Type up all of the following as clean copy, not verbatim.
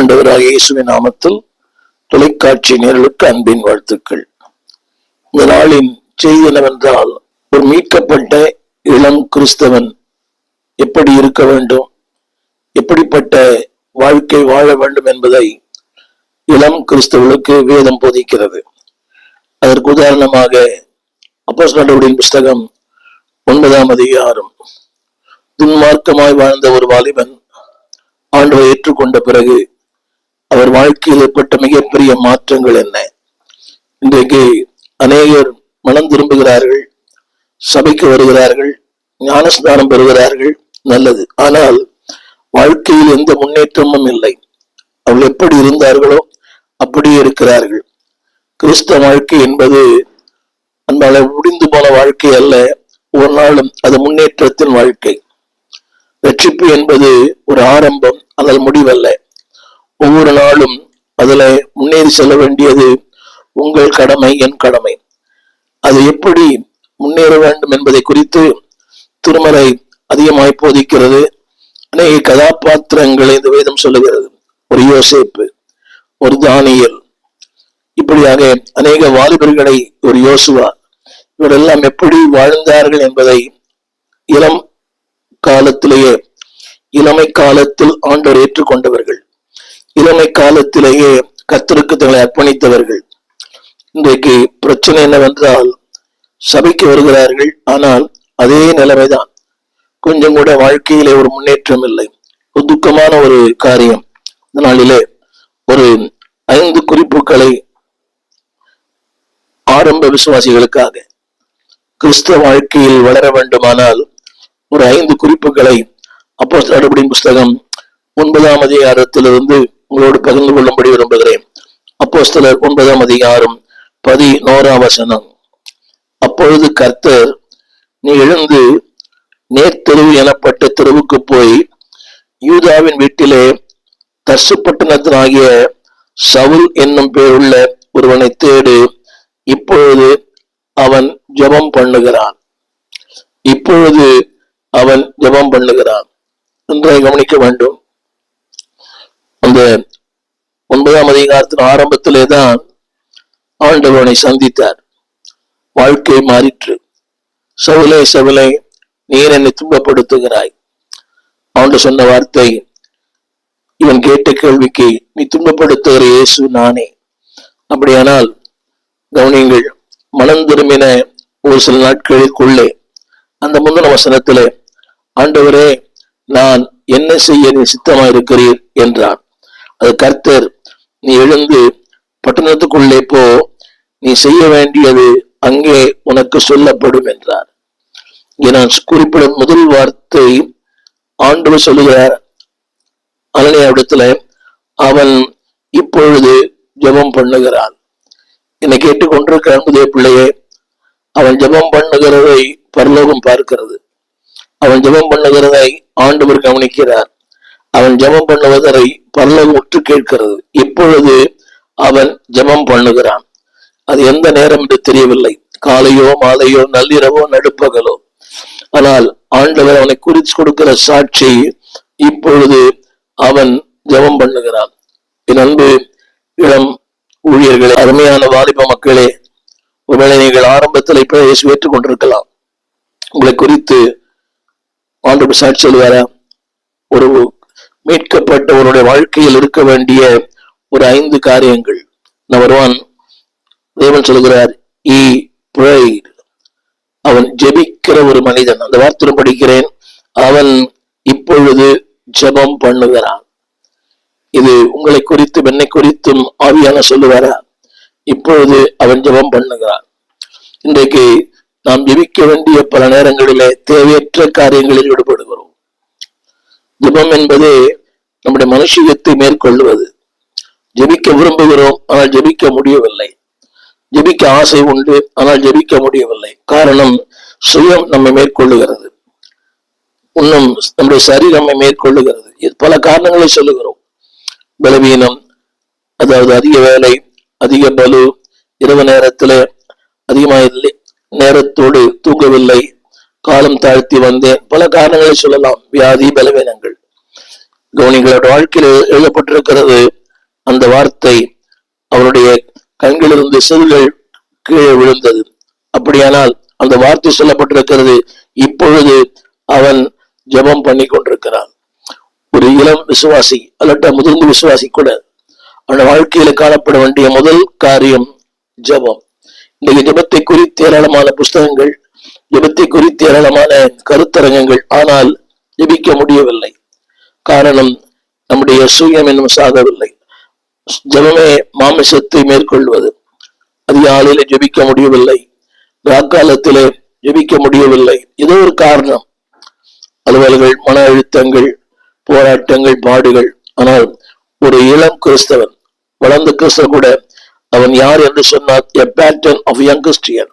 ஆண்டவராகிய இயேசுவின் நாமத்தில் தொலைக்காட்சி நேயர்களுக்கு அன்பின் வாழ்த்துக்கள். இந்த நாளின் செய்தி என்னவென்றால், ஒரு மீட்கப்பட்ட இளம் கிறிஸ்தவன் எப்படி இருக்க வேண்டும், எப்படிப்பட்ட வாழ்க்கை வாழ வேண்டும் என்பதை இளம் கிறிஸ்தவர்களுக்கு வேதம் போதிக்கிறது. அதற்கு உதாரணமாக அப்போஸ்தலர்களுடைய புஸ்தகம் 9ஆம் அதிகாரம். துன்மார்க்கமாய் வாழ்ந்த ஒரு வாலிபன் ஆண்டவரை ஏற்றுக்கொண்ட பிறகு அவர் வாழ்க்கையில் ஏற்பட்ட மிகப்பெரிய மாற்றங்கள் என்ன? இன்றைக்கு அநேகர் மனம் திரும்புகிறார்கள், சபைக்கு வருகிறார்கள், ஞானஸ்நானம் பெறுகிறார்கள், நல்லது. ஆனால் வாழ்க்கையில் எந்த முன்னேற்றமும் இல்லை. அவர்கள் எப்படி இருந்தார்களோ அப்படியே இருக்கிறார்கள். கிறிஸ்தவ வாழ்க்கை என்பது அன்பால முடிந்து போன வாழ்க்கை அல்ல, ஒரு நாளும் அது முன்னேற்றத்தின் வாழ்க்கை. ரட்சிப்பு என்பது ஒரு ஆரம்பம், அதில் முடிவல்ல. ஒவ்வொரு நாளும் அதுல முன்னேறி செல்ல வேண்டியது உங்கள் கடமை, என் கடமை. அது எப்படி முன்னேற வேண்டும் என்பதை குறித்து திருமறை அதிகமாய் போதிக்கிறது. அநேக கதாபாத்திரங்களை இந்த வேதம் சொல்லுகிறது. ஒரு யோசேப்பு, ஒரு தானியேல், இப்படியாக அநேக வாலிபர்களை, ஒரு யோசுவா, இவரெல்லாம் எப்படி வாழ்ந்தார்கள் என்பதை இளம் காலத்திலேயே, இளமை காலத்தில் ஆண்டவர் ஏற்றுக்கொண்டவர்கள், இளமை காலத்திலேயே கர்த்தருக்கு தங்களை அர்ப்பணித்தவர்கள். இன்றைக்கு பிரச்சனை என்னவென்றால், சபைக்கு வருகிறார்கள், ஆனால் அதே நிலைமைதான். கொஞ்சம் கூட வாழ்க்கையிலே ஒரு முன்னேற்றம் இல்லை. ஒரு துக்கமான ஒரு காரியம். இந்த நாளிலே ஒரு 5 குறிப்புகளை ஆரம்ப விசுவாசிகளுக்காக, கிறிஸ்தவ வாழ்க்கையில் வளர வேண்டுமானால் ஒரு 5 குறிப்புகளை அப்போஸ்தலர்களுடைய புஸ்தகம் 9ஆம் அதிகாரத்திலிருந்து உங்களோடு பகிர்ந்து கொள்ளும்படி விரும்புகிறேன். அப்போஸ்தலர் 9ஆம் அதிகாரம் 11ஆம் வசனம். அப்பொழுது கர்த்தர், நீ எழுந்து நேர்த்தெருவு எனப்பட்ட தெருவுக்கு போய் யூதாவின் வீட்டிலே தர்சு பட்டணத்தினாகிய சவுல் என்னும் பேருள்ள ஒருவனை தேடு, இப்பொழுது அவன் ஜெபம் பண்ணுகிறான். இப்பொழுது அவன் ஜெபம் பண்ணுகிறான் என்றை கவனிக்க வேண்டும். அந்த 9ஆம் அதிகாரத்தின் ஆரம்பத்திலே தான் ஆண்டவனை சந்தித்தார். வாழ்க்கை மாறிற்று. சவுலே, சவுலே, நீர் என்னை துன்பப்படுத்துகிறாய். ஆண்டவர் சொன்ன வார்த்தை, இவன் கேட்ட கேள்விக்கு, நீ துன்பப்படுத்துகிற இயேசு நானே. அப்படியானால் கவனியுங்கள், மனம் திரும்பின ஒரு சில நாட்களுக்குள்ளே அந்த முந்தின வசனத்திலே, ஆண்டவரே, நான் என்ன செய்ய நீ சித்தமா இருக்கிறீர் என்றான். அது கர்த்தர், நீ எழுந்து பட்டணத்துக்குள்ளே போ, நீ செய்ய வேண்டியது அங்கே உனக்கு சொல்லப்படும் என்றார். இங்கே நான் குறிப்பிடும் முதல் வார்த்தை, ஆண்டவர் சொல்லுகிறார் அனனியாவிடத்துல, அவன் இப்பொழுது ஜெபம் பண்ணுகிறான். என்னை கேட்டுக்கொண்டிருக்கிற அன்புடைய பிள்ளையே, அவன் ஜெபம் பண்ணுகிறதை பரலோகம் பார்க்கிறது. அவன் ஜெபம் பண்ணுகிறதை ஆண்டவர் கவனிக்கிறார். அவன் ஜெபம் பண்ணுவதை பரலோகம் உற்று கேட்கிறது. இப்பொழுது அவன் ஜெபம் பண்ணுகிறான். அது எந்த நேரம் என்று தெரியவில்லை, காலையோ மாலையோ நள்ளிரவோ நடுப்பகலோ. ஆனால் ஆண்டவர் அவனை குறித்து கொடுக்கிற சாட்சி, இப்பொழுது அவன் ஜெபம் பண்ணுகிறான். என் அன்பு இளம் ஊழியர்களே, அருமையான வாலிப மக்களே, ஒருவேளை நீங்கள் ஆரம்பத்தில் இப்ப இயேசு ஏற்றுக் கொண்டிருக்கலாம். உங்களை குறித்து ஆண்டவர் சாட்சி சொல்லுவாரா? ஒரு மீட்கப்பட்டவருடைய வாழ்க்கையில் இருக்க வேண்டிய ஒரு 5 காரியங்கள். நம்பர் 1, தேவன் சொல்கிறார், he prayed. அவன் ஜெபிக்கிற ஒரு மனிதன். அந்த வார்த்தை படிக்கிறேன், அவன் இப்பொழுது ஜெபம் பண்ணுகிறான். இது உங்களை குறித்தும் என்னை குறித்தும் ஆவியான சொல்லுவாரா? இப்பொழுது அவன் ஜெபம் பண்ணுகிறான். இன்றைக்கு நாம் ஜெபிக்க வேண்டிய பல நேரங்களிலே தேவையற்ற காரியங்களில் ஈடுபடுகிறோம். ஜெபம் என்பது நம்முடைய மனுஷியத்தை மேற்கொள்வது. ஜெபிக்க விரும்புகிறோம், ஆனால் ஜெபிக்க முடியவில்லை. ஜெபிக்க ஆசை உண்டு, ஆனால் ஜெபிக்க முடியவில்லை. காரணம், சுயம் நம்மை மேற்கொள்ளுகிறது, இன்னும் நம்முடைய சரீரம் நம்மை மேற்கொள்ளுகிறது. பல காரணங்களை சொல்லுகிறோம். பலவீனம், அதாவது அதிக வேலை, அதிக பலு, இரவு நேரத்துல அதிகமாக நேரத்தோடு தூங்கவில்லை, காலம் தாழ்த்தி வந்தேன், பல காரணங்களை சொல்லலாம். வியாதி, பலவீனங்கள். கவனிகளோட வாழ்க்கையில் எழுதப்பட்டிருக்கிறது. அந்த வார்த்தை அவருடைய கண்களிலிருந்து செல்கள் கீழே விழுந்தது. அப்படியானால் அந்த வார்த்தை சொல்லப்பட்டிருக்கிறது, இப்பொழுது அவன் ஜெபம் பண்ணி கொண்டிருக்கிறான். ஒரு இளம் விசுவாசி அல்லட்ட முதிர்ந்த விசுவாசி கூட அவன் வாழ்க்கையில காணப்பட வேண்டிய முதல் காரியம் ஜெபம். இன்றைக்கு ஜெபத்தை குறித்து ஏராளமான புஸ்தகங்கள், ஜெபத்தை குறித்து ஏராளமான கருத்தரங்கங்கள், ஆனால் ஜெபிக்க முடியவில்லை. காரணம், நம்முடைய சுயம் இன்னும் சாகவில்லை. ஜெபமே மாமிசத்தை மேற்கொள்வது. அதிகாலையில ஜெபிக்க முடியவில்லை, ராக்காலத்திலே ஜெபிக்க முடியவில்லை. ஏதோ ஒரு காரணம், அலுவல்கள், மன அழுத்தங்கள், போராட்டங்கள், பாடுகள். ஆனால் ஒரு இளம் கிறிஸ்தவன், வளர்ந்த கிறிஸ்தவன் கூட அவன் யார் என்று சொன்னார், a pattern of young Christian,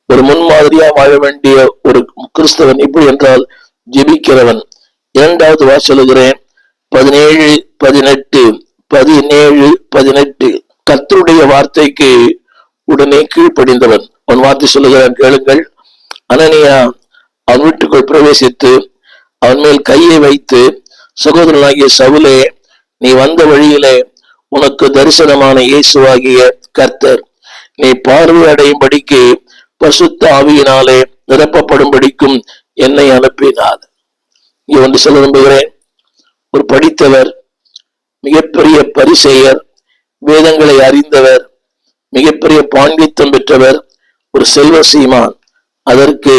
ஒரு முன்மாதிரியா வாழ வேண்டிய ஒரு கிறிஸ்தவன். இப்படி என்றால் ஜெபிக்கிறவன். இரண்டாவது சொல்லுகிறேன், 17:18 கர்த்தருடைய வார்த்தைக்கு உடனே கீழ்ப்படிந்தவன். அவன் வார்த்தை சொல்லுகிறான், கேளுங்கள். அனனியா அவன் வீட்டுக்குள் பிரவேசித்து அவன் மேல் கையை வைத்து, சகோதரனாகிய சவுலே, நீ வந்த வழியிலே உனக்கு தரிசனமான இயேசுவாகிய கர்த்தர் நீ பார்வை அடையும்படிக்கு பசுத்த ஆவியினாலே நிரப்பப்படும்படிக்கும் என்னை அனுப்பினார். இங்கே வந்து சொல்ல விரும்புகிறேன், ஒரு படித்தவர், மிகப்பெரிய பரிசேயர், வேதங்களை அறிந்தவர், மிகப்பெரிய பாண்டித்தம் பெற்றவர், ஒரு செல்வ சீமான், அதற்கு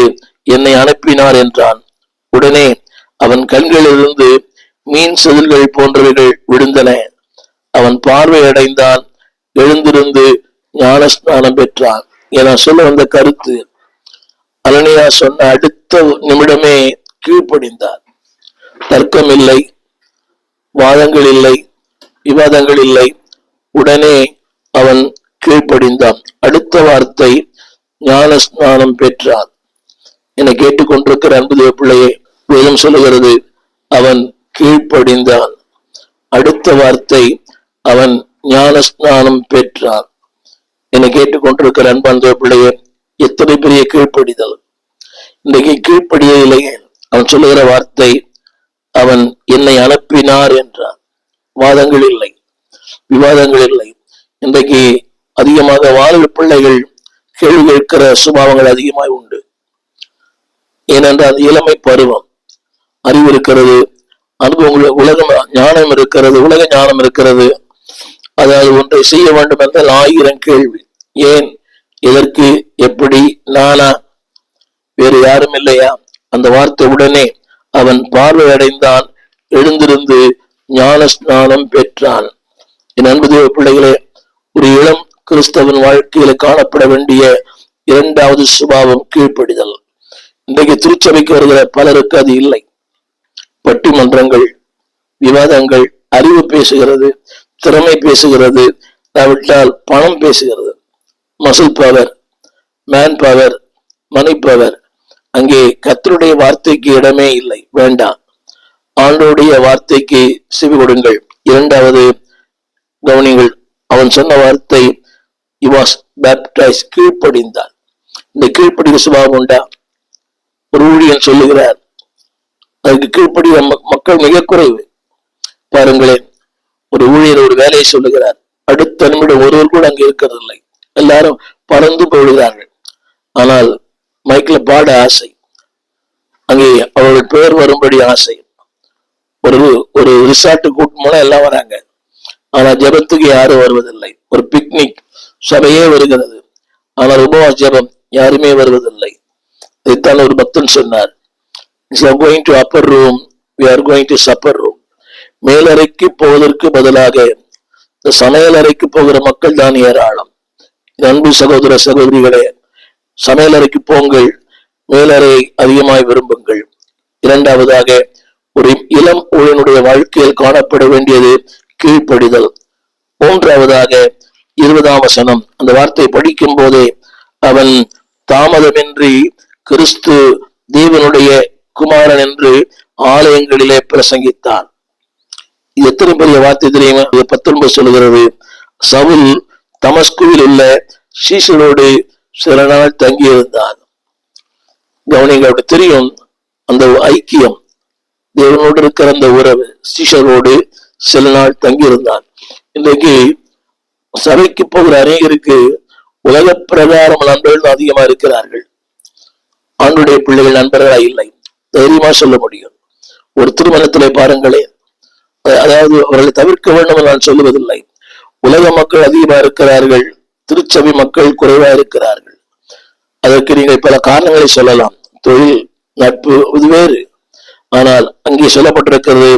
என்னை அனுப்பினார் என்றான். உடனே அவன் கண்களிலிருந்து மீன் செதில்கள் போன்றவைகள் விழுந்தன. அவன் பார்வை அடைந்தான், எழுந்திருந்து ஞானஸ்நானம் பெற்றான். என சொல்ல வந்த கருத்து, அனனியா சொன்ன அடுத்த நிமிடமே கீழ்ப்படிந்தார். தர்க்கம் இல்லை, வாதங்கள் இல்லை, விவாதங்கள் இல்லை. உடனே அவன் கீழ்ப்படிந்தான். அடுத்த வார்த்தை, ஞானஸ்நானம் பெற்றான். என்னை கேட்டுக்கொண்டிருக்கிற அன்பு பிள்ளையே, வேதம் சொல்லுகிறது, அவன் கீழ்ப்படிந்தான். அடுத்த வார்த்தை, அவன் ஞானஸ்நானம் பெற்றான். என்னை கேட்டுக்கொண்டிருக்கிற அன்பு பிள்ளையே, எத்தனை பெரிய கீழ்ப்படிதல்! இன்றைக்கு கீழ்ப்படியவில்லையே. அவன் சொல்லுகிற வார்த்தை, அவன் என்னை அனுப்பினார் என்றான். வாதங்கள் இல்லை, விவாதங்கள் இல்லை. இன்றைக்கு அதிகமாக வாலிப பிள்ளைகள் கேள்வி கேட்கிற சுபாவங்கள் அதிகமாய் உண்டு. ஏனென்றால் இளமை பருவம், அறிவு இருக்கிறது, அனுபவங்கள், உலக ஞானம் இருக்கிறது, உலக ஞானம் இருக்கிறது. அதாவது ஒன்றை செய்ய வேண்டும் என்றால் 1000 கேள்வி. ஏன், எதற்கு, எப்படி, நானா, வேறு யாரும் இல்லையா? அந்த வார்த்தை உடனே அவன் பார்வை அடைந்தான், எழுந்திருந்து ஞானஸ்நானம் பெற்றான். என் அன்பு தேவ பிள்ளைகளே, ஒரு இளம் கிறிஸ்தவன் வாழ்க்கையில காணப்பட வேண்டிய இரண்டாவது சுபாவம் கீழ்ப்படிதல். இன்றைக்கு திருச்சபைக்கு வருகிற பலருக்கு அது இல்லை. பட்டிமன்றங்கள், விவாதங்கள், அறிவு பேசுகிறது, திறமை பேசுகிறது, விட்டால் பணம் பேசுகிறது. Muscle power, man power, money power. அங்கே கர்த்தருடைய வார்த்தைக்கு இடமே இல்லை, வேண்டாம். ஆண்டவருடைய வார்த்தைக்கு செவி கொடுங்கள். இரண்டாவது கவனிங்கள், அவன் சொன்ன வார்த்தை, he was baptized, கீழ்ப்படிந்தான். இந்த கீழ்ப்படிவு சுபாவம் உண்டா? ஒரு ஊழியன் சொல்லுகிறார், அதுக்கு கீழ்ப்படிய மக்கள் மிக குறைவு. பாருங்களேன், ஒரு ஊழியர் ஒரு வேலையை சொல்லுகிறார், அடுத்த நிமிடம் ஒருவர் கூட அங்கே இருக்கிறதில்லை, எல்லாரும் பறந்து போடுகிறார்கள். ஆனால் மைக்கில் பாட ஆசை, அங்கே அவர்கள் பெயர் வரும்படி ஆசை. ஒரு ரிசார்ட் கூட்டம் போல எல்லாம் வராங்க, ஆனா ஜபத்துக்கு யாரும் வருவதில்லை. ஒரு பிக்னிக் சபையே வருகிறது, ஆனால் உபவாச ஜபம் யாருமே வருவதில்லை. இதைத்தான் ஒரு பக்தன் சொன்னார், going to upper room, we are going to supper room. மேலறைக்கு போவதற்கு பதிலாக இந்த சமையல் அறைக்கு போகிற மக்கள் தான் ஏராளம். அன்பு சகோதர சகோதரிகளே, சமையலறைக்கு போங்கள், மேலறை அதிகமாய் விரும்புங்கள். இரண்டாவதாக, ஒரு இளம் ஊழியனுடைய வாழ்க்கையில் காணப்பட வேண்டியது கீழ்ப்படிதல். மூன்றாவதாக 20ஆம் வசனம், அந்த வார்த்தை படிக்கும் போதே, அவன் தாமதமின்றி கிறிஸ்து தேவனுடைய குமாரன் என்று ஆலயங்களிலே பிரசங்கித்தான். இது எத்தனை பெரிய வார்த்தை தெரியுமா? 19 சொல்லுகிறது, சவுல் தமஸ்குவில் உள்ள சீசரோடு சில நாள் தங்கியிருந்தான். கவனிங்க, அப்படி தெரியும் அந்த ஐக்கியம், தேவனோடு இருக்கிற அந்த உறவு. சீஷரோடு சில நாள் தங்கியிருந்தான். இன்றைக்கு சபைக்கு போகிற அநேகருக்கு உலக பிரகாரம் நண்பர்கள் அதிகமா இருக்கிறார்கள். ஆண்டுடைய பிள்ளைகள் நண்பர்களா இல்லை. தைரியமா சொல்ல முடியும். ஒரு திருமணத்திலே பாருங்களேன், அதாவது அவர்களை தவிர்க்க வேண்டும் என்று நான் சொல்லுவதில்லை. உலக மக்கள் அதிகமா இருக்கிறார்கள், திருச்சபை மக்கள் குறைவா இருக்கிறார்கள். அதற்கு நீங்கள் பல காரணங்களை சொல்லலாம். தொழில், நட்பு, இது வேறு. ஆனால் அங்கே சொல்லப்பட்டிருக்கிறது,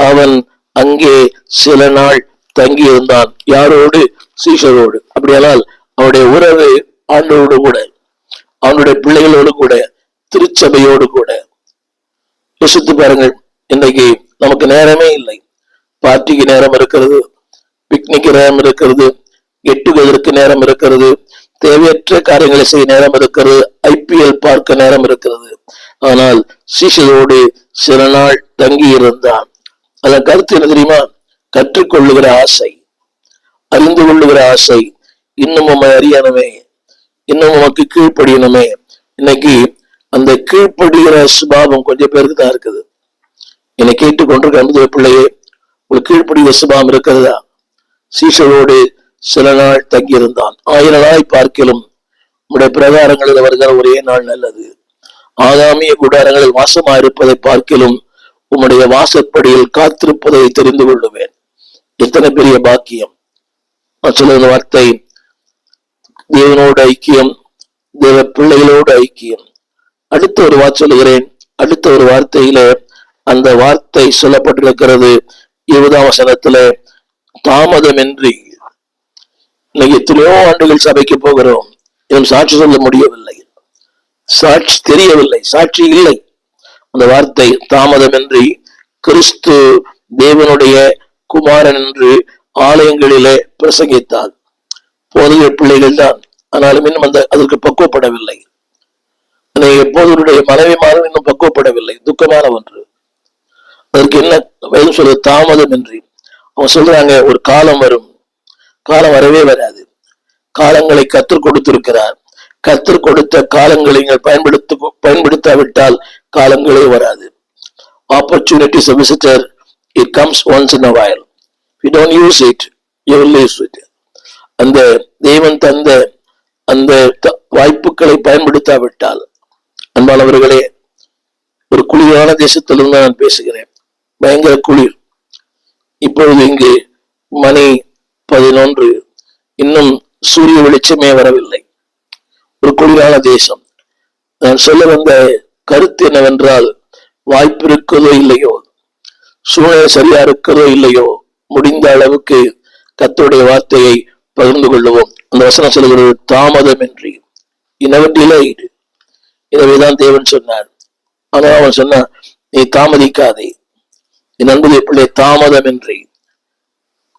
அவன் அங்கே சில நாள் தங்கி இருந்தான். யாரோடு? சீஷரோடு. அப்படியானால் அவனுடைய உறவு ஆண்டோடு கூட, அவனுடைய பிள்ளைகளோடு கூட, திருச்சபையோடு கூட. யோசித்து பாருங்கள். இன்றைக்கு நமக்கு நேரமே இல்லை. பார்ட்டிக்கு நேரம் இருக்கிறது, பிக்னிக் நேரம் இருக்கிறது, கெட்டுவதற்கு நேரம் இருக்கிறது, தேவையற்ற காரியங்களை செய்ய நேரம் இருக்கிறது, IPL பார்க்க நேரம் இருக்கிறது. ஆனால் சீஷரோடு சில நாள் தங்கி இருந்தான். அதன் கருத்து என்ன தெரியுமா? கற்றுக்கொள்ளுகிற ஆசை, அறிந்து கொள்ளுகிற ஆசை, இன்னும் உண்மை அறியணுமே, இன்னும் உமக்கு கீழ்ப்படியணுமே. இன்னைக்கு அந்த கீழ்ப்படுகிற சுபாவம் கொஞ்சம் பேருக்கு தான் இருக்குது. என்னை கேட்டுக்கொண்டிருக்க அன்புடைய பிள்ளையே, உங்களுக்கு கீழ்ப்படுகிற சுபாவம் இருக்கிறதா? சீஷரோடு சில நாள் தங்கியிருந்தான். 1000 நாள் பார்க்கலும் உடைய பிரகாரங்களில் வருகிற ஒரே நாள் நல்லது. ஆகாமிய கூடாரங்களில் வாசமா இருப்பதை பார்க்கலும் உம்முடைய வாசற்படியில் காத்திருப்பதை தெரிந்து கொள்ளுவேன். எத்தனை பெரிய பாக்கியம்! சொல்லுகிற வார்த்தை, தேவனோடு ஐக்கியம், தேவ பிள்ளைகளோடு ஐக்கியம். அடுத்த ஒரு வார்த்தை சொல்லுகிறேன். அடுத்த ஒரு வார்த்தையில அந்த வார்த்தை சொல்லப்பட்டிருக்கிறது 20ஆம் வசனத்துல, தாமதமின்றி. இன்னைக்கு எத்தனையோ ஆண்டுகள் சபைக்கு போகிறோம், இன்னும் சாட்சி சொல்ல முடியவில்லை, சாட்சி தெரியவில்லை, சாட்சி இல்லை. அந்த வார்த்தை தாமதமின்றி கிறிஸ்து தேவனுடைய குமாரன் என்று ஆலயங்களிலே பிரசங்கித்தார். போதிய பிள்ளைகள் தான், ஆனாலும் இன்னும் அதற்கு பக்குவப்படவில்லை. எப்போதனுடைய மனைவிமாரும் இன்னும் பக்குவப்படவில்லை. துக்கமான ஒன்று. அதற்கு என்ன வேதம் சொல்றது? தாமதமின்றி. அவங்க சொல்றாங்க, ஒரு காலம் வரும். காலம் வரவே வராது. காலங்களை கற்றுக் கொடுத்திருக்கிறார். கற்றுக் கொடுத்த காலங்களை நீங்கள் பயன்படுத்தாவிட்டால் காலங்களே வராது. Opportunity is a visitor. It comes once in a while. If you don't use it, you will lose it. அந்த தேவன் தந்த அந்த வாய்ப்புகளை பயன்படுத்தாவிட்டால், அன்பானவர்களே, ஒரு குளிரான தேசத்திலிருந்து நான் பேசுகிறேன். பயங்கர குளிர். இப்பொழுது இங்கு மணி 11, இன்னும் சூரிய வெளிச்சமே வரவில்லை. ஒரு குளிரான தேசம். நான் சொல்ல வந்த கருத்து என்னவென்றால், வாய்ப்பு இருக்கிறதோ இல்லையோ, சூழ்நிலை சரியா இருக்கிறதோ இல்லையோ, முடிந்த அளவுக்கு கர்த்தருடைய வார்த்தையை பகிர்ந்து கொள்ளுவோம். அந்த வசனம் சொல்கிறது, தாமதமின்றி. never delayed. எனவேதான் தேவன் சொன்னார். ஆனா அவன் சொன்னா, நீ தாமதிக்காதே. என் அன்புடைய பிள்ளை, தாமதமின்றி.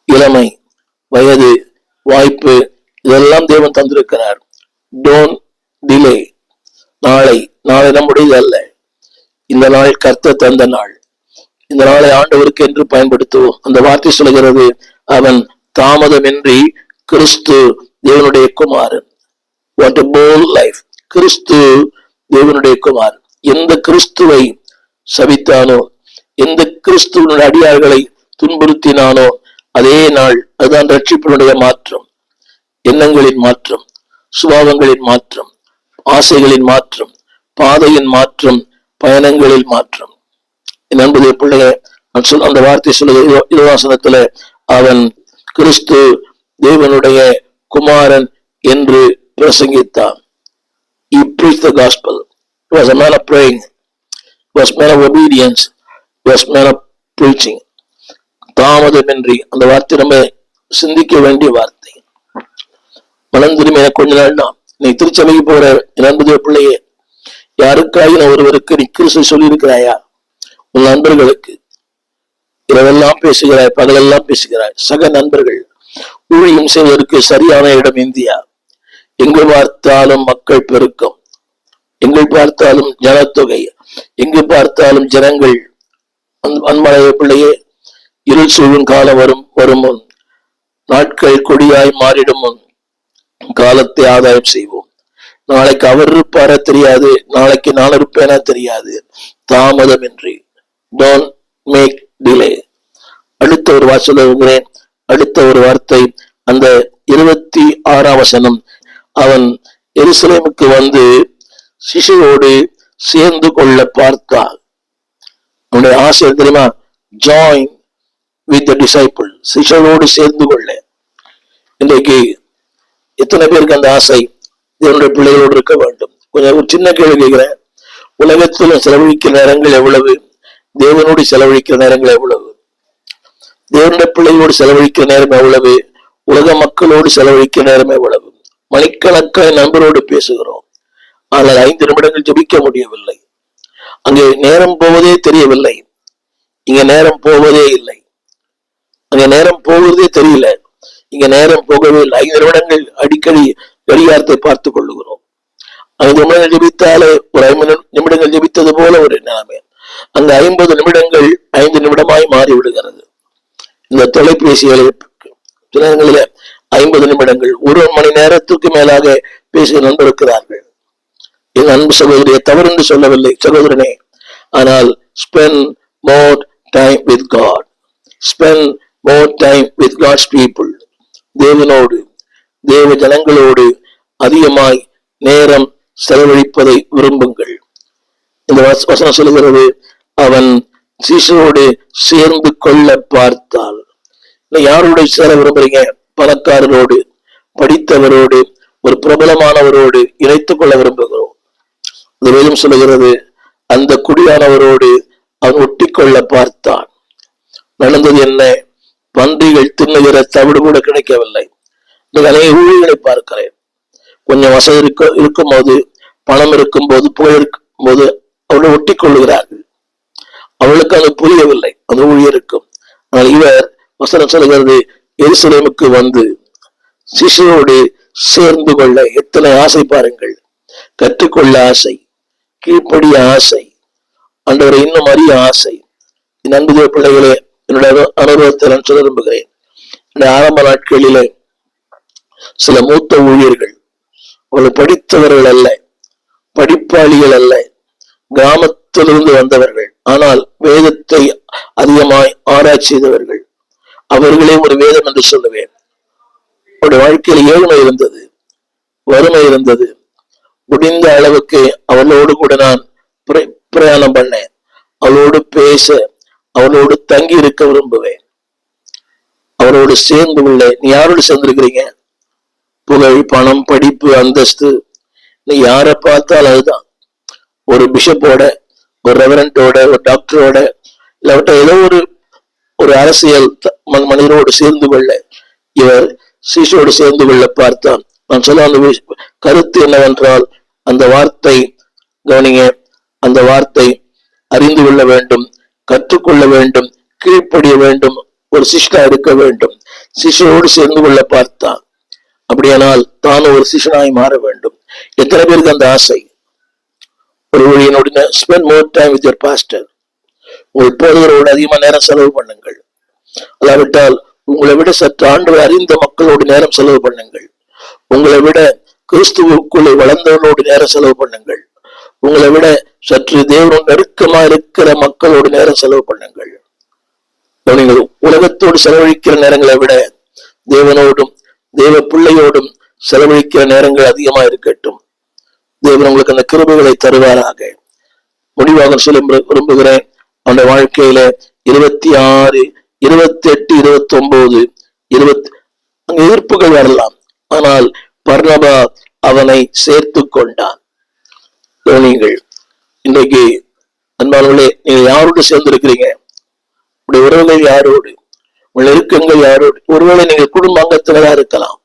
இளமை, வயது, வாய்ப்பு, இதெல்லாம் தேவன் தந்திருக்கிறார். Don't delay. நாளை நம்முடையது அல்ல. இந்த நாள் கர்த்தர் தந்த நாள். இந்த நாளை ஆண்டவருக்கு என்று பயன்படுத்துவோம். அந்த வார்த்தை சொல்கிறது, அவன் தாமதமின்றி கிறிஸ்து தேவனுடைய குமாரன். What a bold life. கிறிஸ்து தேவனுடைய குமாரன். எந்த கிறிஸ்துவை சபித்தானோ, எந்த கிறிஸ்துவனுடைய அடியார்களை துன்புறுத்தினானோ, அதே நாள், அதுதான் ரட்சிப்பினுடைய மாற்றம். எண்ணங்களின் மாற்றம், சுபாவங்களின் மாற்றம், ஆசைகளின் மாற்றம், பாதையின் மாற்றம், பயணங்களில் மாற்றம். என் அன்புடைய பிள்ளைய, அந்த வார்த்தை சொல்லுகிற 20 அவன் கிறிஸ்து தேவனுடைய குமாரன் என்று பிரசங்கித்தான். He preached the gospel. He was a man of praying. He was a man of obedience. He was a man of preaching. தாமதமின்றி. அந்த வார்த்தை நம்ம சிந்திக்க வேண்டிய வார்த்தை. மனம் திரும்பி எனக்கு கொஞ்ச நாள் தான். நீ திருச்சபைக்கு போற என் அன்புடைய பிள்ளையே, யாருக்காயின ஒருவருக்கு நீ கிறிஸ்து சொல்லி இருக்கிறாயா? உன் நண்பர்களுக்கு இரவெல்லாம் பேசுகிறாய், பகலெல்லாம் பேசுகிறாய். சக நண்பர்கள். ஊழியம் செய்வதற்கு சரியான இடம் இந்தியா. எங்கு பார்த்தாலும் மக்கள் பெருக்கம், எங்கு பார்த்தாலும் ஜனத்தொகை, எங்கு பார்த்தாலும் ஜனங்கள். அன்பான பிள்ளையே, இருள் சூழும் காலம் வரும் முன், நாட்கள் கொடியாய் மாறிடும் முன், காலத்தை ஆதாயம் செய்வோம். நாளைக்கு அவர் இருப்பாரா தெரியாது, நாளைக்கு நான் இருப்பேனா தெரியாது. தாமதமின்றி. Don't make delay. அடுத்த ஒரு வாசல் அடுத்த ஒரு வார்த்தை, அந்த 26ஆம் வசனம். அவன் எருசலேமுக்கு வந்து சிஷ்யரோடு சேர்ந்து கொள்ள பார்த்தான். அவனுடைய ஆசை தெரியுமா? ஜாயின் வித் தி டிசைபிள், சிஷ்யரோடு சேர்ந்து கொள்ள. இன்றைக்கு எத்தனை பேருக்கு அந்த ஆசை தேவனுடைய பிள்ளைகளோடு இருக்க வேண்டும்? கொஞ்சம் ஒரு சின்ன கேள்வி கேட்கிறேன். உலகத்தில் செலவழிக்கிற நேரங்கள் எவ்வளவு? தேவனோடு செலவழிக்கிற நேரங்கள் எவ்வளவு? தேவனுடைய பிள்ளைகளோடு செலவழிக்கிற நேரம் எவ்வளவு? உலக மக்களோடு செலவழிக்கிற நேரம் எவ்வளவு? மணிக்கணக்கான நண்பரோடு பேசுகிறோம், ஆனால் 5 நிமிடங்கள் ஜெபிக்க முடியவில்லை. அங்கே நேரம் போவதே தெரியவில்லை. இங்க நேரம் போவதே இல்லை. அங்க நேரம் போவதே தெரியல, இங்க நேரம் போகவே இல்லை. 5 நிமிடங்கள் அடிக்கடி கடிகாரத்தை பார்த்துக் கொள்ளுகிறோம். 5 நிமிடங்கள் ஜெபித்தாலே ஒரு 50 நிமிடங்கள் ஜெபித்தது போல ஒரு நிலைமை. அந்த 50 நிமிடங்கள் 5 நிமிடமாய் மாறிவிடுகிறது. இந்த தொலைபேசிகளை சில நேரங்களில் 50 நிமிடங்கள் 1 மணி நேரத்துக்கு மேலாக பேசிய நண்பர் இருக்கிறார்கள். என் அன்பு சகோதரியை தவறு என்று சொல்லவில்லை சகோதரனே, ஆனால் spend more time with God, spend more time with God's people. தேவனோடு தேவ ஜனங்களோடு அதிகமாய் நேரம் செலவழிப்பதை விரும்புங்கள். இந்த வசனம் சொல்லுகிறது, அவன் சீசரோடு சேர்ந்து கொள்ள பார்த்தால். யாரோட சேர விரும்புறீங்க? பணக்காரரோடு, படித்தவரோடு, ஒரு பிரபலமானவரோடு இணைத்துக் கொள்ள விரும்புகிறோம். இந்த வேதம் சொல்லுகிறது, அந்த குடியானவரோடு அவன் ஒட்டி கொள்ள பார்த்தான். நடந்தது என்ன? பன்றிகள் தின்னுகிற தவிடு கூட கிடைக்கவில்லை. அநேக ஊழியர்களை பார்க்கிறேன். கொஞ்சம் வசதி இருக்கும் போது, பணம் இருக்கும் போது, புகழ் இருக்கும் போது அவளை ஒட்டி கொள்ளுகிறார்கள். அவளுக்கு அது புரியவில்லை அந்த ஊழியருக்கும். ஆனால் இவர் வசனம் சொல்லுகிறது, எருசலேமுக்கு வந்து சிஷ்யரோடு சேர்ந்து கொள்ள. எத்தனை ஆசை பாருங்கள்! கற்றுக்கொள்ள ஆசை, கீழ்ப்படிய ஆசை, ஆண்டவரை இன்னும் அறிய ஆசை. என் அன்பு பிள்ளைகளே, என்னுடைய அனுபவத்தை நான் சொல்ல விரும்புகிறேன். ஆரம்ப நாட்களிலே சில மூத்த ஊழியர்கள், அவர்கள் படித்தவர்கள் அல்ல, படிப்பாளிகள் அல்ல, கிராமத்திலிருந்து வந்தவர்கள், ஆனால் வேதத்தை அதிகமாய் ஆராய்ச்சி செய்தவர்கள். அவர்களே ஒரு வேதம் என்று சொல்லுவேன். அவருடைய வாழ்க்கையில் ஏழ்மை இருந்தது, வறுமை இருந்தது. முடிந்த அளவுக்கு அவளோடு கூட நான் பிரயாணம் பண்ணேன், அவளோடு பேச, அவளோடு தங்கி இருக்க விரும்புவேன், அவரோடு சேர்ந்து உள்ள. நீ யாரோடு சேர்ந்திருக்கிறீங்க? புகழ், பணம், படிப்பு, அந்தஸ்து, நீ யாரை பார்த்தால் அதுதான். ஒரு பிஷப்போட, ஒரு ரெவரண்டோட, ஒரு டாக்டரோட, இல்லாவிட்ட ஏதோ ஒரு அரசியல் மனிதரோடு சேர்ந்து கொள்ள இவர் சீஷோடு சேர்ந்து கொள்ள பார்த்தான். நான் சொல்ல அந்த கருத்து என்னவென்றால், அந்த வார்த்தை கவனிங்க, அந்த வார்த்தை அறிந்து கொள்ள வேண்டும், கற்றுக்கொள்ள வேண்டும், கீழ்ப்படிய வேண்டும், ஒரு சிஷ்டா இருக்க வேண்டும். சிஷ்யரோடு சேர்ந்து கொள்ள பார்த்தான். அப்படியானால் தானும் ஒரு சிஷ்யனாய் மாற வேண்டும். எத்தனை பேருக்கு அந்த ஆசை? ஒரு ஊழியனோட spend more time with your pastor. உங்கள் போதகரோடு அதிகமா நேரம் செலவு பண்ணுங்கள். அல்லாவிட்டால் உங்களை விட சற்று ஆண்டவரை அறிந்த மக்களோடு நேரம் செலவு பண்ணுங்கள். உங்களை விட கிறிஸ்துவுக்குள்ளே வளர்ந்தவர்களோடு நேரம் செலவு பண்ணுங்கள். உங்களை விட சற்று தேவனும் நெருக்கமா இருக்கிற மக்களோடு நேரம் செலவு பண்ணுங்கள். நீங்கள் உலகத்தோடு செலவழிக்கிற நேரங்களை விட தேவனோடும் தேவ பிள்ளையோடும் செலவழிக்கிற நேரங்கள் அதிகமா இருக்கட்டும். தேவன் உங்களுக்கு அந்த கிருபைகளை தருவாராக. முடிவாக சொல்ல விரும்புகிறேன், அந்த வாழ்க்கையில 26, 28, 29, 20 அங்க எதிர்ப்புகள் வரலாம், ஆனால் பர்னபா அவனை சேர்த்து கொண்டான். நீங்கள் இன்றைக்கு அன்பானவர்களே, நீங்க யாரோடு சேர்ந்திருக்கிறீங்க? உடைய உறவுகள் யாரோடு? உங்கள் நெருக்கங்கள் யாரோடு? ஒருவேளை நீங்கள் குடும்ப அங்கத்தினரா இருக்கலாம்.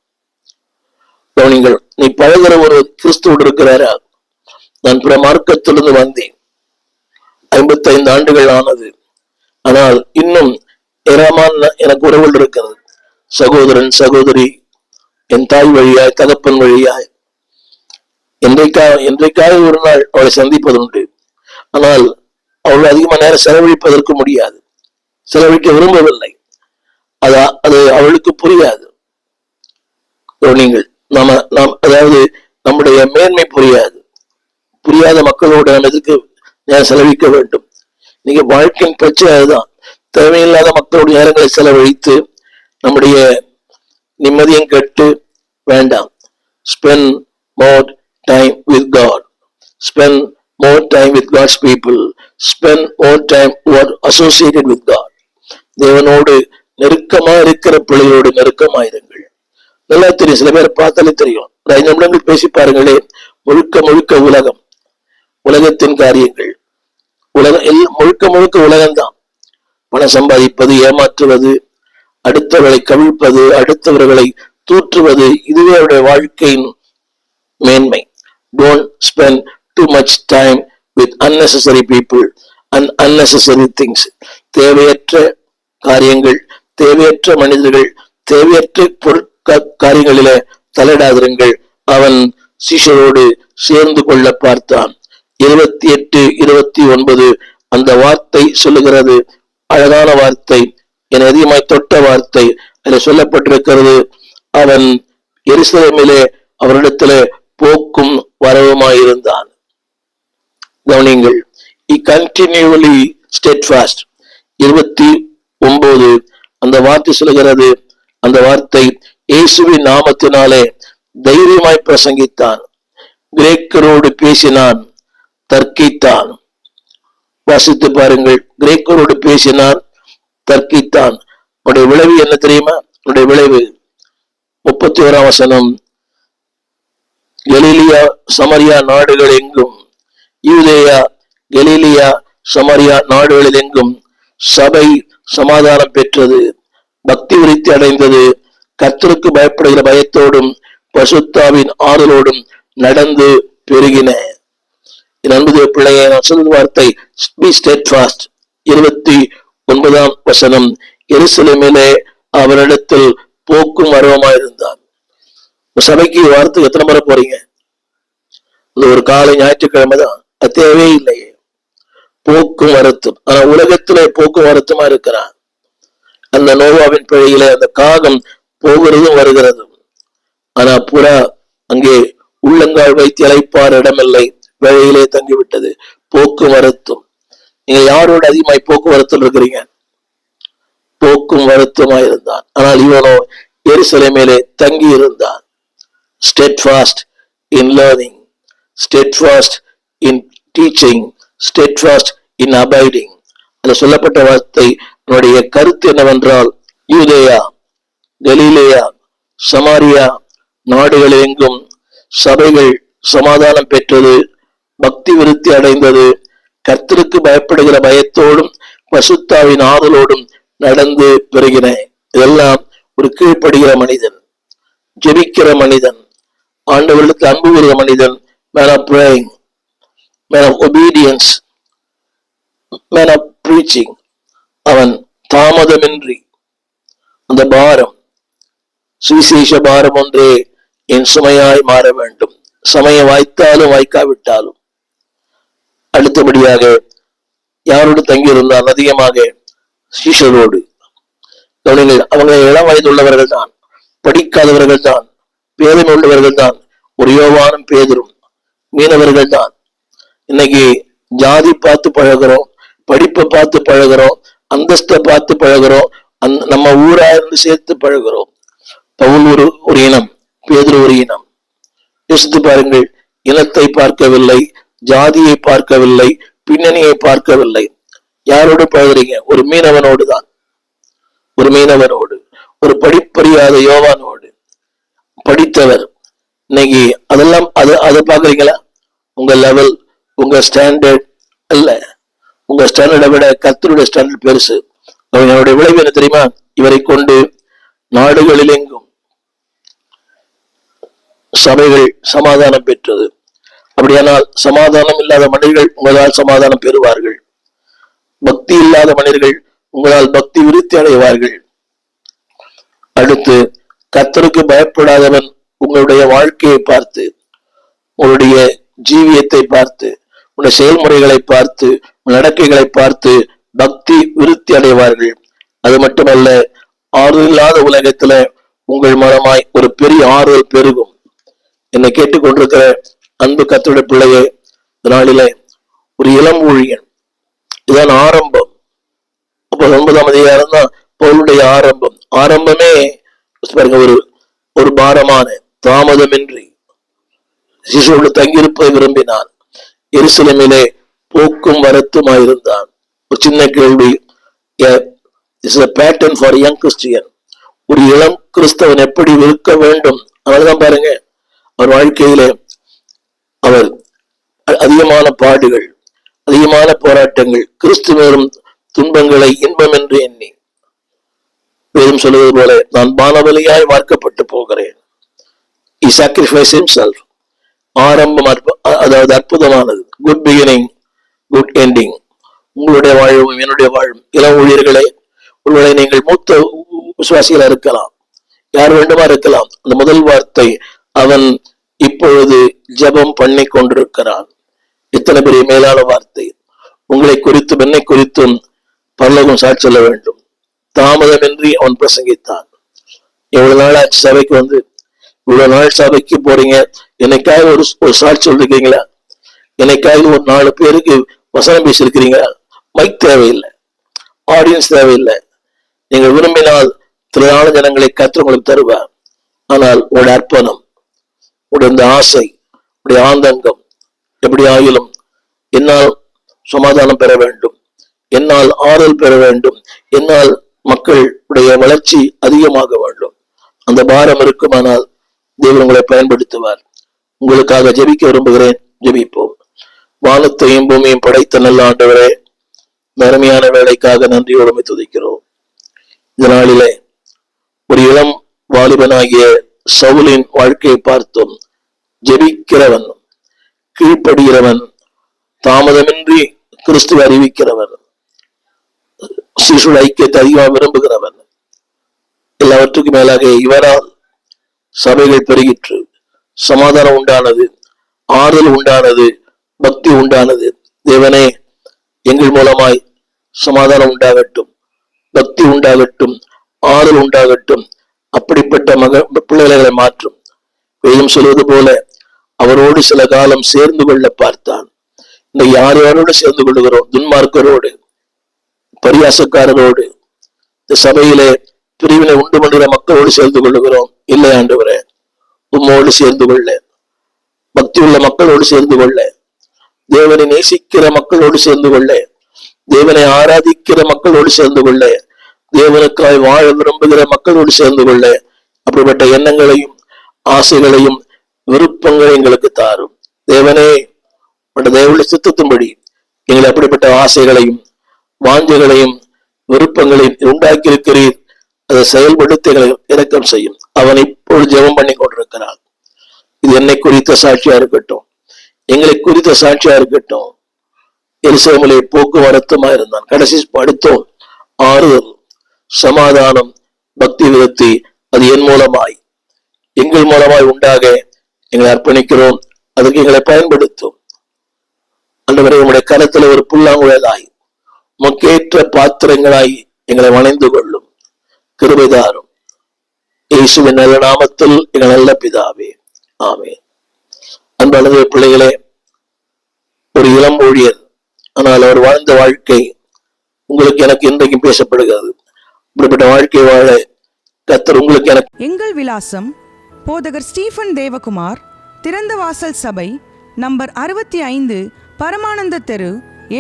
நீங்கள் நீ பழகிற ஒரு கிறிஸ்துவோடு இருக்கிறாரா? நான் பிற மார்க்கத்திலிருந்து வந்தேன், 55 ஆண்டுகள் ஆனது, ஆனால் இன்னும் ஏராளமான எனக்கு உறவுகள் இருக்கிறது. சகோதரன், சகோதரி, என் தாய் வழியாய், தகப்பன் வழியாய். என்றைக்காக ஒரு நாள் அவளை சந்திப்பதுண்டு, ஆனால் அவள் அதிகமாக நேரம் செலவழிப்பதற்கு முடியாது, செலவழிக்க விரும்பவில்லை. அது அவளுக்கு புரியாது. நீங்கள் நாம் அதாவது நம்முடைய மேன்மை புரியாது. புரியாத மக்களோடு நாம் எதற்கு நேரம் செலவிக்க வேண்டும்? நீங்க வாழ்க்கையின் பிரச்சனை அதுதான். தேவையில்லாத மக்களுடைய நேரங்களை செலவழித்து நம்முடைய நிம்மதியும் கெட்டு வேண்டாம். Spend more time with God. Spend more time with God's people. Spend more time who are associated with God. தேவனோடு நெருக்கமா இருக்கிற பிள்ளைகளோடு நெருக்கமாயிருங்கள். நல்லா தெரியும், சில பேர் பார்த்தாலே தெரியும். 5 நிமிடங்கள் பேசி பாருங்களே, முழுக்க முழுக்க உலகம், உலகத்தின் காரியங்கள், முழுக்க முழுக்க உலகம்தான். பணம் சம்பாதிப்பது, ஏமாற்றுவது, அடுத்தவர்களை கவிழ்ப்பது, அடுத்தவர்களை தூற்றுவது, இதுவே அவருடைய வாழ்க்கையின் மேன்மை. Don't spend too much time with unnecessary people and unnecessary things. தேவையற்ற காரியங்கள், தேவையற்ற மனிதர்கள், தேவையற்ற காரியங்களிலே தலையிடாதிருங்கள். அவன் சீஷரோடு சேர்ந்து கொள்ள பார்த்தான். 28-29 அந்த வார்த்தை சொல்லுகிறது. அழகான வார்த்தை, என அதிகமாய் தொட்ட வார்த்தை. அதில் சொல்லப்பட்டிருக்கிறது, அவன் எருசலேமிலே அவரிடத்திலே போக்கும் வரவுமாயிருந்தான். கவனிங்கள், he continually steadfast. 29 அந்த வார்த்தை சொல்லுகிறது. அந்த வார்த்தை இயேசுவின் நாமத்தினாலே தைரியமாய் பிரசங்கித்தான், கிரேக்கரோடு பேசினான், தர்க்கித்தான். வாசித்து பாருங்கள். கிரேக்கரோடு பேசினான், தர்க்கித்தான். உடைய விளைவு என்ன தெரியுமா? உடைய விளைவு 31ஆம் வசனம். கலிலியா சமரியா நாடுகள் எங்கும், யூதேயா கலிலியா சமரியா நாடுகளில் எங்கும் சபை சமாதானம் பெற்றது, பக்தி விருத்தி அடைந்தது, கர்த்தருக்கு பயப்படுகிற பயத்தோடும் பசுத்தாவின் ஆறுதலோடும் நடந்து பெருகின. என் அன்பு பிள்ளையை, நான் சொல்லும் வார்த்தை be steadfast. 29ஆம் வசனம். எருசலேமிலே அவரிடத்தில் போக்கும் வரவுமாயிருந்தான். சபைக்கு வாரத்துக்கு எத்தனை முறை போறீங்க? ஒரு காலை ஞாயிற்றுக்கிழமை தான், அது தேவையே இல்லையே. போக்கும் வரத்தும். ஆனா உலகத்திலே போக்கும் வரத்துமா இருக்கிறான். அந்த நோவாவின் பிழையிலே அந்த காகம் போகிறதும் வருகிறதும். ஆனா புறா அங்கே உள்ளங்கால் வைத்து இளைப்பார் இடமில்லை, வேளையிலே தங்கிவிட்டது. போக்குவரத்தும். நீங்க யாரோட அதிகமாய் போக்குவரத்தில் இருக்கிறீங்க? போக்கும் வருத்தமாயிருந்தான். ஆனால் இவனோ எருசலேமிலே தங்கி இருந்தான். steadfast in learning, steadfast in teaching, steadfast in abiding. அது சொல்லப்பட்ட வார்த்தை என்னுடைய கருத்து என்னவென்றால், யூதேயா கலிலேயா சமாரியா நாடுகள் எங்கும் சபைகள் சமாதானம் பெற்றது, பக்தி விருத்தி அடைந்தது, கர்த்தருக்கு பயப்படுகிற பயத்தோடும் பசுத்தாவின் ஆதலோடும் நடந்து பெருகின. இதெல்லாம் ஒரு கீழ்ப்படுகிற மனிதன், ஜெபிக்கிற மனிதன், ஆண்டவர்களுக்கு அன்பு வருகிற மனிதன், man of praying, man of obedience, man of preaching. அவன் தாமதமின்றி அந்த பாரம், சுவிசேஷ பாரம் ஒன்றே என் சுமையாய் மாற வேண்டும். சமயம் வாய்த்தாலும் வாய்க்காவிட்டாலும். அடுத்தபடியாக யாரோடு தங்கியிருந்தான்? அதிகமாக சீஷரோடு. அவங்க இளம் வயது உள்ளவர்கள் தான், படிக்காதவர்கள் தான், பேதமை உள்ளவர்கள் தான். ஒரு யோவானும் பேதரும் மீனவர்கள் தான். இன்னைக்கு ஜாதி பார்த்து பழகிறோம், படிப்பை பார்த்து பழகிறோம், அந்தஸ்தை பார்த்து பழகிறோம், நம்ம ஊரா இருந்து சேர்த்து பழகிறோம். பவுல் ஒரு இனம், பேதுரு ஒரு இனம். யோசித்து பாருங்கள். இனத்தை பார்க்கவில்லை, ஜாதியை பார்க்கவில்லை, பின்னணியை பார்க்கவில்லை. யாரோடு பழகிறீங்க? ஒரு மீனவனோடு தான். ஒரு மீனவனோடு, ஒரு படிப்பறியாத யோவானோடு. படித்தவர் இன்னைக்கு அதெல்லாம் அதை பார்க்குறீங்களா? உங்க லெவல், உங்க ஸ்டாண்டர்ட் அல்ல. உங்க ஸ்டாண்டர்டை விட கர்த்தருடைய ஸ்டாண்டர்ட் பெருசு. அவங்களுடைய விளைவு என்ன தெரியுமா? இவரை கொண்டு நாடுகளில் எங்கும் சபைகள் சமாதானம் பெற்றது. அப்படியானால் சமாதானம் இல்லாத மனிதர்கள் உங்களால் சமாதானம் பெறுவார்கள். பக்தி இல்லாத மனிதர்கள் உங்களால் பக்தி விருத்தி அடைவார்கள். அடுத்து, கர்த்தருக்கு பயப்படாதவன் உங்களுடைய வாழ்க்கையை பார்த்து, உங்களுடைய ஜீவியத்தை பார்த்து, உங்களுடைய செயல்முறைகளை பார்த்து, நடக்கைகளை பார்த்து பக்தி விருத்தி அடைவார்கள். அது மட்டுமல்ல, ஆறுதல் இல்லாத உலகத்துல உங்கள் மூலமாய் ஒரு பெரிய ஆறுதல் பெருகும். என்னை கேட்டுக்கொண்டிருக்கிற அன்பு கர்த்தருடைய பிள்ளையே, இதனாலே ஒரு இளம் ஊழியன், இதான் ஆரம்பம். அப்போ 9ஆம் அதிகாரம் தான் பவுலுடைய ஆரம்பமே பாருங்க. ஒரு பாரமான தாமதமின்றி சிசுவோடு தங்கியிருப்பதை விரும்பினான். எருசலேமிலே போக்கும் வரத்துமாயிருந்தான். ஒரு சின்ன கேள்வி, பேட்டர்ன் ஃபார் யங் கிறிஸ்டியன். ஒரு இளம் கிறிஸ்தவன் எப்படி இருக்க வேண்டும்? அதனாலதான் பாருங்க, அவர் வாழ்க்கையிலே அவர் அதிகமான பாடுகள், அதிகமான போராட்டங்கள், கிறிஸ்து வரும் துன்பங்களை இன்பம் என்று எண்ணி, வேதம் சொல்வது போல நான் பானபலியாய் வார்க்கப்பட்டு போகிறேன். He sacrificed himself. ஆரம்பம் அதாவது அற்புதமானது. Good beginning, good ending. உங்களுடைய வாழ்வும் என்னுடைய வாழ்வும். இளம் ஊழியர்களே, ஒருவேளை நீங்கள் மூத்த விசுவாசிகளா இருக்கலாம், யார் வேண்டுமா இருக்கலாம். அந்த முதல் வார்த்தை, அவன் இப்பொழுது ஜெபம் பண்ணி கொண்டிருக்கிறான். இத்தனை பெரிய மேலான வார்த்தை. உங்களை குறித்தும் என்னை குறித்தும் பரலோகம் சாட்சி சொல்ல வேண்டும். தாமதமின்றி அவன் பிரசங்கித்தான். எவ்வளவு நாள் ஆச்சு சபைக்கு வந்து? இவ்வளவு நாள் சபைக்கு போறீங்க, என்னைக்காக ஒரு சாட்சி சொல்லிருக்கீங்களா? என்னைக்காக ஒரு 4 பேருக்கு வசனம் பேசியிருக்கிறீங்களா? மைக் தேவையில்லை, ஆடியன்ஸ் தேவையில்லை. நீங்கள் விரும்பினால் திரளான ஜனங்களை கர்த்தர் உங்களுக்கு தருவார். ஆனால் உங்களுடைய அர்ப்பணம், உங்களுடைய இந்த ஆசை, உங்களுடைய ஆந்தங்கம் எப்படி ஆகிலும் என்னால் சமாதானம் பெற வேண்டும், என்னால் ஆறுதல் பெற வேண்டும், என்னால் மக்களுடைய வளர்ச்சி அதிகமாக வேண்டும், அந்த பாரம் இருக்குமானால் தேவன் உங்களை பயன்படுத்துவார். உங்களுக்காக ஜெபிக்க விரும்புகிறேன். ஜெபிப்போம். வானத்தையும் பூமியும் படைத்த நல்ல ஆண்டவரே, அருமையான வேலைக்காக நன்றியோடு துதிக்கிறோம். இந்த நாளிலே ஒரு இளம் வாலிபனாகிய சவுலின் வாழ்க்கையை பார்த்தோம். ஜெபிக்கிறவன், கீழ்ப்படுகிறவன், தாமதமின்றி கிறிஸ்துவை அறிவிக்கிறவன், சிசுட ஐக்கியத்தை அதிகமாக விரும்புகிறவன். எல்லாவற்றுக்கும் மேலாக இவரால் சபைகள் பெருகிற்று, சமாதானம் உண்டானது, ஆறுதல் உண்டானது, பக்தி உண்டானது. தேவனே, எங்கள் மூலமாய் சமாதானம் உண்டாகட்டும், பக்தி உண்டாகட்டும், ஆறுதல் உண்டாகட்டும். அப்படிப்பட்ட பிள்ளைகளை மாற்றும். வேதம் சொல்வது போல அவரோடு சில காலம் சேர்ந்து கொள்ள பார்த்தான். இந்த யாரோடு சேர்ந்து கொள்ளுகிறோம்? துன்மார்க்கரோடு, பரியாசக்காரரோடு, இந்த சபையிலே பிரிவினை உண்டு பண்ணுகிற மக்களோடு சேர்ந்து கொள்ளுகிறோம். இல்லை ஆண்டவரே, உம்மோடு சேர்ந்து கொள்ள, பக்தி உள்ள மக்களோடு சேர்ந்து கொள்ள, தேவனை நேசிக்கிற மக்களோடு சேர்ந்து கொள்ள, தேவனை ஆராதிக்கிற மக்களோடு சேர்ந்து கொள்ள, தேவனுக்காய் வாழ விரும்புகிற மக்களோடு சேர்ந்து கொள்ள, அப்படிப்பட்ட எண்ணங்களையும் ஆசைகளையும் விருப்பங்களையும் எங்களுக்கு தாரும். தேவனே, தேவனுடைய சித்தத்தின்படி எங்களை அப்படிப்பட்ட ஆசைகளையும் வாஞ்சைகளையும் விருப்பங்களையும் உண்டாக்கி இருக்கிறீர். அதை செயல்படுத்தி எங்களை இரக்கம் செய்யும். அவன் இப்பொழுது ஜெபம் பண்ணி கொண்டிருக்கிறான். இது என்னை குறித்த சாட்சியா இருக்கட்டும், எங்களை குறித்த சாட்சியா இருக்கட்டும். எருசலேமிலே போக்குவரத்துமா இருந்தான். கடைசி படுத்தோம். ஆறுதல், சமாதானம், பக்தி விருத்தி, அது என் மூலமாய், எங்கள் மூலமாய் உண்டாக எங்களை அர்ப்பணிக்கிறோம். அதுக்கு எங்களை பயன்படுத்தும். ஆண்டவரே, உங்களுடைய கரத்துல ஒரு புல்லாங்குழலாய், முக்கேற்ற பாத்திரங்களாய் எங்களை வணைந்து கொள்ளும். கிருபைதாரும் இயேசுவின் நல்ல நாமத்தில் எங்கள் நல்ல பிதாவே, ஆமென். அன்பானது பிள்ளைகளே, ஒரு இளம் ஊழியர், ஆனால் அவர் வாழ்ந்த வாழ்க்கை உங்களுக்கு எனக்கு இன்றைக்கும் பேசப்படுகிறது. இப்படிப்பட்ட வாழ்க்கை வாழ கர்த்தர் உங்களுக்கு எனக்கு. எங்கள் விலாசம்: போதகர் ஸ்டீஃபன் தேவகுமார், திறந்த வாசல் சபை, நம்பர் 65, பரமானந்த தெரு,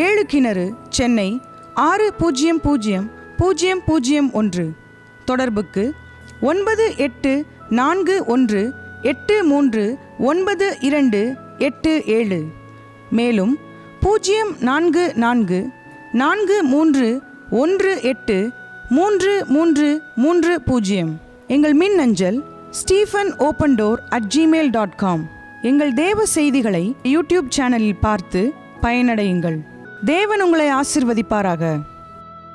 7 கிணறு, சென்னை 600001. தொடர்புக்கு 9841839287. மேலும் 0443183330. எங்கள் மின்னஞ்சல் stephen.opendoor@gmail.com. எங்கள் தேவ செய்திகளை யூடியூப் சேனலில் பார்த்து பயனடையுங்கள். தேவன் உங்களை ஆசீர்வதிப்பாராக.